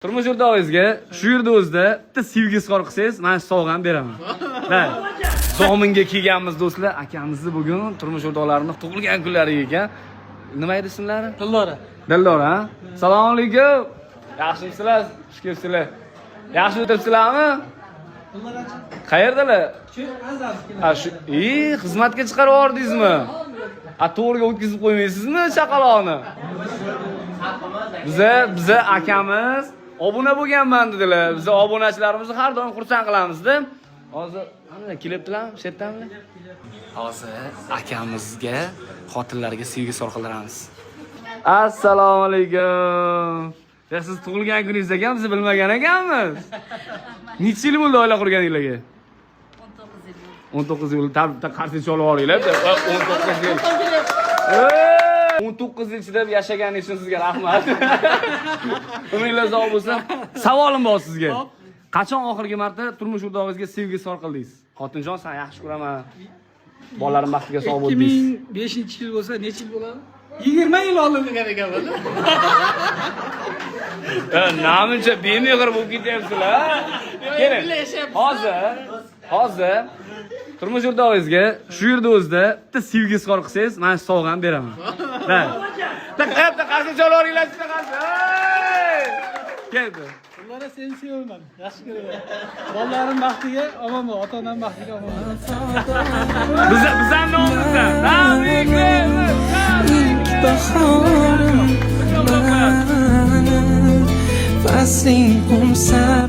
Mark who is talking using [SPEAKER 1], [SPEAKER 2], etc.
[SPEAKER 1] Turmush o'rtog'ingizga shu yerda o'zida bitta sevgi izhor qilsangiz, men sovg'a ham beraman. Ha. Zominga kelganmiz do'stlar, akamizni bugun turmush o'rtoqlarining tug'ilgan kunlari ekan. Nima edi ismlari?
[SPEAKER 2] Dillora.
[SPEAKER 1] Dillora, ha? Assalomu alaykum. Yaxshimisizlar? Xush kelibsizlar. Yaxshi o'tiribsizlarmi? Qayerdalar?
[SPEAKER 2] Shu azam.
[SPEAKER 1] Ha, shu, xizmatga chiqarib yubordingizmi? Ha, to'g'riga o'tkazib qo'ymaysizmi chaqaloqni? Biza akamiz obuna bo'lganman dedilar. Biz obunachilarimizni har doim xursand qilamiz-da. Hozir qanday kelibdilarmi? Shu yerdami? Hozir akamizga xotinlarga sevgi izhor qildiramiz. Assalomu alaykum. Siz tug'ilgan kuningiz ekan, biz bilmagan ekanmiz. Necha yil bo'ldi oila qurganingizga? 19 yil. Qarshi olib oringlar. 19 yil. 19 yil chidab yashaganingiz uchun sizga rahmat. Umringiz uzoq bo'lsin. Savolim bor sizga. Qachon oxirgi marta turmush o'rtog'ingizga sevgi izhor qildingiz? Xotinjon, sen yaxshi ko'raman. Bolalarim baxtiga sog' bo'l deysiz.
[SPEAKER 2] 2005-yil bo'lsa, necha yil bo'ladi? 20 yil oldin qilgan ekan buni.
[SPEAKER 1] Namuncha bemehr bo'lib ketyapsizlar. Keling. Hozir turmush o'rtog'ingizga shu yerda o'zida bitta sevgi izhor qilsangiz, men sovg'a ham beraman. Ha. Qayerda qarshi jaloringlar sizga qarshi. Keldi.
[SPEAKER 2] Ularga seni sevaman. Yaxshi ko'raman. Bolalarim baxtiga omon bo'l, ota-onam baxtiga omon bo'l.
[SPEAKER 1] Bizdan nomimizdan.
[SPEAKER 3] Fasling qumsan